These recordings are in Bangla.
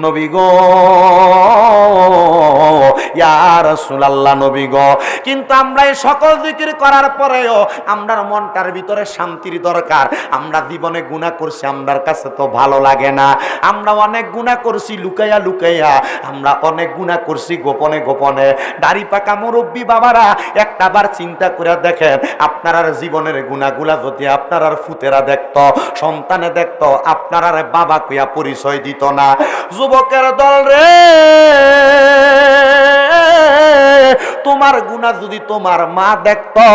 নবী গো, ইয়া রাসূলুল্লাহ, নবী গো। কিন্তু আমরা এই সকল জিকির করার পরেও আমরার মনটার ভিতরে শান্তির দরকার। আমরা জীবনে গুনাহ করছি, আমরার কাছে তো ভালো লাগে না। আমরা অনেক গুনাহ করছি লুকাইয়া লুকাইয়া, আমরা অনেক গুনাহ করছি গোপনে গোপনে। দাড়ি পাকা মুরব্বী বাবারা, একটাবার চিন্তা করে দেখেন, আপনার জীবনের গুনাহগুলা যদি আপনার ফুতেরা দেখতো, সন্তানে দেখতো, আপনার বাবা কইয়া পরিচয় দিত না। যুবকের দল রে, তোমার গুনাহ যদি তোমার মা দেখতো,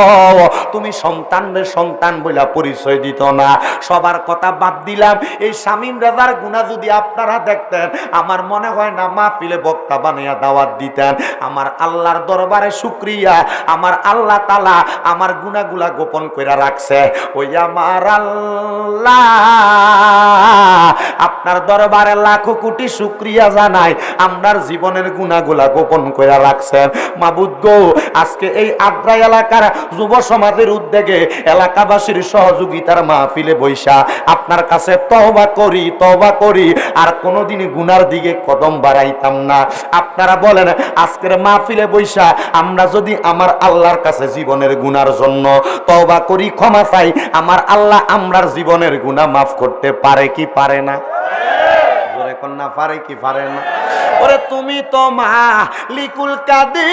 তুমি সন্তানরে সন্তান বইলা পরিচয় দিত না। সবার কথা বাদ দিলাম, এই শামীম রাজার গুনাহ যদি আপনারা দেখতেন, আমার মনে হয় না মাহফিলে বক্তা বানাইয়া দাওয়াত দিতেন। আমার আল্লাহর দরবারে শুকরিয়া, আমার আল্লাহ তাআলা আমার গুনাহগুলা গোপন কইরা রাখছে। ওই আমার আল্লাহ, আপনার দরবারে লাখো কোটি শুকরিয়া জানাই, আপনার জীবনের গুনাহগুলা গোপন কইরা রাখছেন। মাবুদ গো, আজকে এই আদ্রা এলাকার যুব সমাজের উদ্যোগে, এলাকাবাসীর সহযোগিতার মাহফিলে বৈশা আপনার কাছে তওবা করি, আর কোনোদিন গুনার দিকে কদম বাড়াইতাম না। আপনারা বলেন, আজকের মাহফিলে বৈশা আমরা যদি আমার আল্লাহর কাছে জীবনের গুনার জন্য তওবা করি, ক্ষমা চাই, আমার আল্লাহ আমরার জীবনের গুনাহ মাফ করতে পারে কি পারে না? জোরে কন্যা, পারে কি পারে না? ওরে তুমি তো মালিকুল কাদির,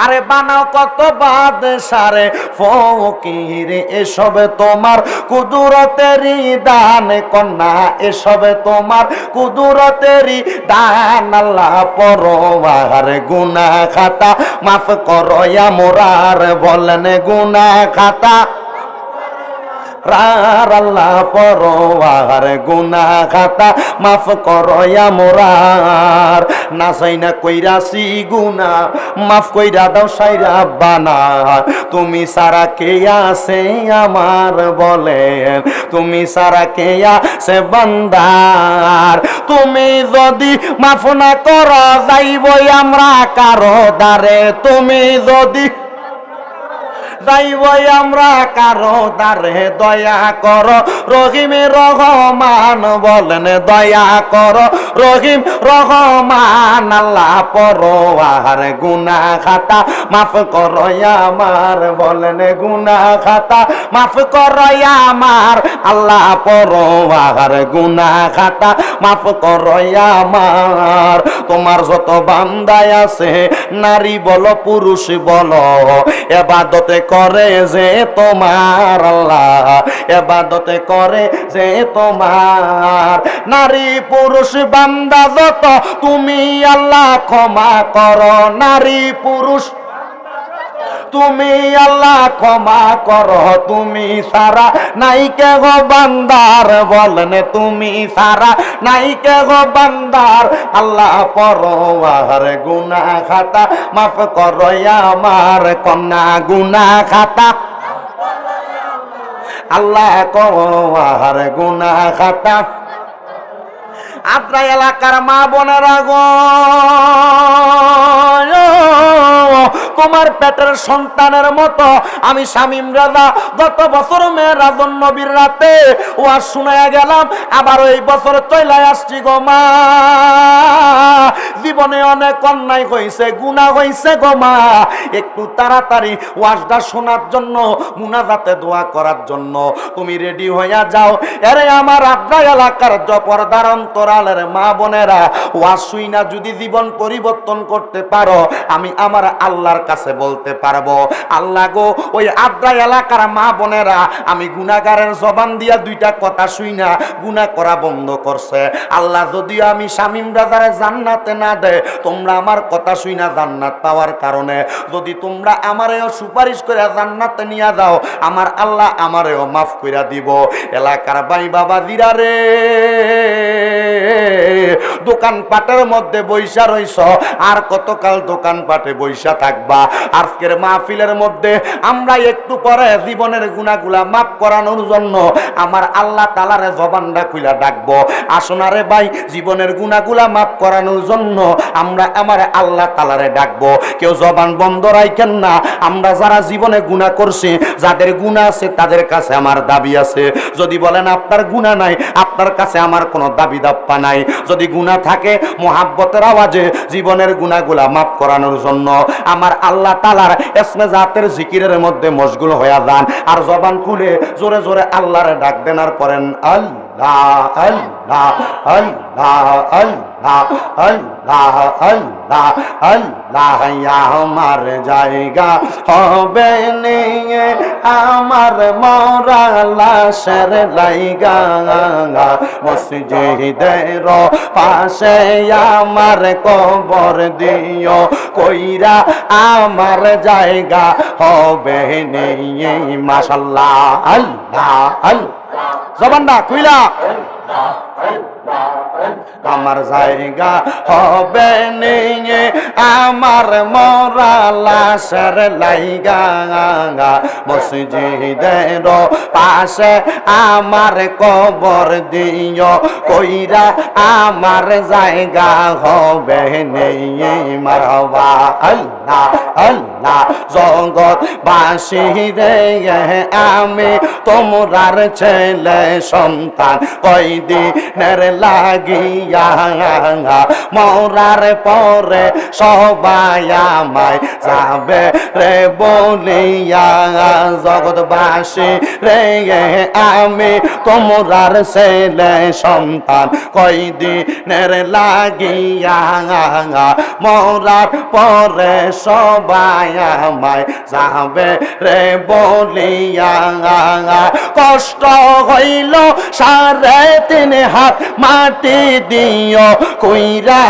আরে বানাও কত বাদশারে ফকির, এসব তোমার কুদরতেরই দান কন্যা, এসব তোমার কুদরতেরই দান। আল্লাহ পরওয়ার গুনাহ খাতা মাফ করো মোরার, বলেন গুনাহ খাতা আল্লাহ পরওয়ার গুনাহ খাতা মাফ করো মোরার। না চাই না কইরাছি গুনাহ, মাফ কইরা দাও সাইরা বানা। তুমি সারা কে আছে আমার, বলেন তুমি সারা কে আছে বান্দার। তুমি যদি মাফ না করো, যাইবই আমরা কারো দ্বারে। তুমি যদি যাইবই আমরা কারো দ্বারে, দয়া করো রহিম রহমান, বলেন দয়া করো রহিম রহমান। আল্লাহ পরওয়ার গুনাহ খাতা মাফ করো আমার, বলেন গুনাহ খাতা মাফ করো আমার। আল্লাহ পরওয়ার গুনাহ খাতা মাফ করো আমার। তোমার যত বান্দায় আছে, নারী বলো পুরুষ বলো, ইবাদতে করে যে তোমার আল্লাহ, ইবাদতে করে যে তোমার। নারী পুরুষ বান্দা যত, তুমি আল্লাহ ক্ষমা করো। নারী পুরুষ তুমি আল্লাহ ক্ষমা করো। তুমি সারা নাই কে গো বান্দার, বলেন তুমি সারা নাই কে গো বান্দার। আল্লাহ পরওয়ার গুনাহ খাতা মাফ করো আমার কন্যা, গুনাহ খাতা আল্লাহ পরওয়ার গুনাহ খাতা। আদ্রা এলাকার মা বোনেরা গো, তোমার পেটের সন্তানের মতো আমি শামীম রাজা গত বছর মেরাজুন নবীর রাতে ওয়াজ শুনায়া গেলাম, আবার ওই বছর চলে আসছি গো মা। জীবনে অনেক অন্যায় হয়েছে, গুনাহ হয়েছে গো মা। একটু তাড়াতাড়ি ওয়াজটা শোনার জন্য, মুনাজাতে দোয়া করার জন্য তুমি রেডি হইয়া যাও। এরে আমার আদ্রা এলাকার পর্দার অন্তরালের মা বোনেরা, ওয়াজ শুইনা যদি জীবন পরিবর্তন করতে পারো, আমি আমার আল্লাহর কাছে বলতে পারবো, আল্লাহ গো, ওই আদ্রা এলাকার মা বোনেরা আমি গুনাহগারের জবান দিয়া দুইটা কথা শুইনা গুনাহ করা বন্ধ করছে। আল্লাহ যদিও আমি শামীম রাজারে জান্নাতে না দে, তোমরা আমার কথা শুইনা জান্নাত পাওয়ার কারণে যদি তোমরা আমারেও সুপারিশ করে জান্নাতে নিয়ে যাও, আমার আল্লাহ আমারেও মাফ কইরা দিব। এলাকার ভাই বাবা দিরা রে, দোকানপাটের মধ্যে বইসা রইছ, আর কতকাল দোকানপাটে বইসা থাকবা? আজকের মাহফিলের মধ্যে আমরা একটু পরে জীবনের গুনাহগুলা মাফ করানোর জন্য আমার আল্লাহ তাআলার জবানটা খুইলা ডাকবো। আসুনারে ভাই, জীবনের গুনাহগুলা মাফ করানোর জন্য আমরা আমার আল্লাহ তাআলারে ডাকবো। কেউ জবান বন্ধ রাখেন না। আমরা যারা জীবনে গুনাহ করছি, যাদের গুনাহ আছে তাদের কাছে আমার দাবি আছে। যদি বলেন আপনার গুনাহ নাই, আপনার কাছে আমার কোনো দাবি দাপ্পা নাই। যদি গুনাহ থাকে, মুহাব্বতের আওয়াজে জীবনের গুনাহগুলা মাফ করানোর জন্য আমার আল্লাহ তাআলার ইসমে জাতের জিকিরের মধ্যে মশগুল হয়ে যান, আর জবান খুলে জোরে জোরে আল্লাহরে ডাক দেন, আর করেন আল্লাহ আল্লাহ আল্লাহ আল্লাহ আল্লাহ আল্লাহ আল্লাহ। আমার জায়গা হবে নিয়ে আমার মরা লাশের লাইগা, মসজিদের পাশে আমার কবর দিও কইরা আমার জায়গা হবে নিয়ে। মাশাআল্লাহ, আল্লাহ আল্লাহ, জবানটা খুইলা আমার জায়গা হবে নিয়ে আমার মরা লাশের লাইগা, মসজিদের পাশে আমার কবর দিও কইরা আমার জায়গা হবে নিয়ে। মারহাবা, আল্লাহ আল্লাহ। জগৎবাসী রে আমি তোমরার ছেলে সন্তান, কয়দিনের লাগিয়া মরার পরে সবাই আমায় যাবে রে বলিয়া। জগৎবাসী রে আমি তোমরার ছেলে সন্তান, কয়দিনের লাগিয়া মরার পরে সবাই আমায় যাবে রে বলিয়া। কষ্ট হইল 3.5 হাত মাটি দিও কইরা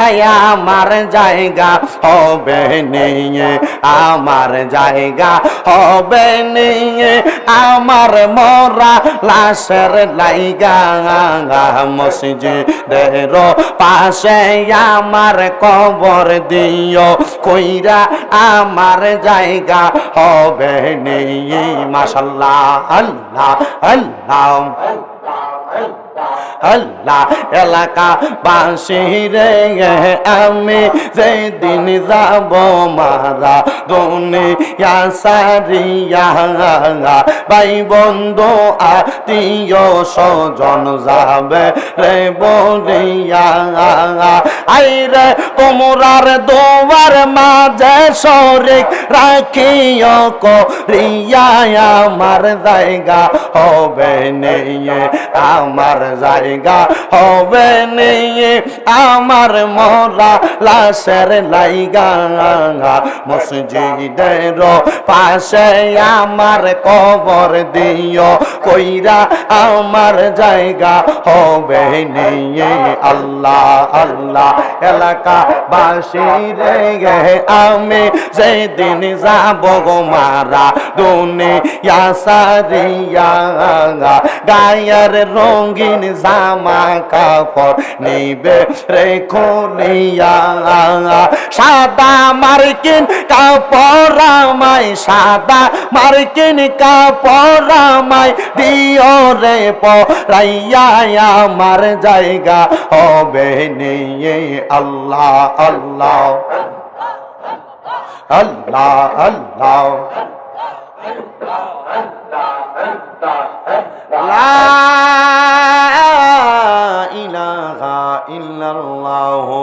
আমার জায়গা হবে নিয়ে, আমার জায়গা হবে নিয়ে আমার মরা লাশের লাইগা, মসজিদের পাশে আমার কবর দিও কইরা আমার জায়গা হবে নিয়ে। মাশাআল্লাহ, আল্লাহ আল্লাহ আল্লাহ। এলাকা বাসী রে আমি যেদিন যাব মারা দুনিয়া সারিয়া, ভাই বন্ধু আত্মীয় স্বজন যাবে রে বলিয়া। আইরে তোমরার দোয়ার মাঝে শরীক রাখিও করিয়া আমার জায়গা হবে নিয়ে, আমার জায়গা হবে নিয়ে আমার মরা লাশের লাইগা, মসজিদের পাশে আমার কবর দিও কইরা আমার জায়গা হবে নিয়ে। আল্লাহ আল্লাহ। এলাকা বাসী রে আমি যেদিন যাব গো মারা দুনিয়া সারিয়া, গায়ের রঙিন জামা কাপড় নিবে রে খুলিয়া, সাদা মার্কিন কাপড় আমায়, সাদা মার্কিন কাপড় আমায় দিও রে পরাইয়া আমার জায়গা হবে নিয়ে। আল্লাহ আল্লাহ আল্লাহ আল্লাহ। লা ইলাহা ইল্লাল্লাহু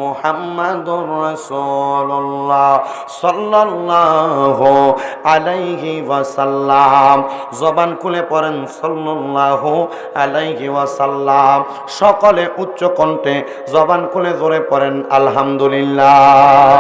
মুহাম্মাদুর রাসূলুল্লাহ সাল্লাল্লাহু আলাইহি ওয়াসাল্লাম। জবান খুলে পড়েন সাল্লাল্লাহু আলাইহি ওয়াসাল্লাম। সকলে উচ্চ কণ্ঠে জবান খুলে জোরে পড়েন আলহামদুলিল্লাহ।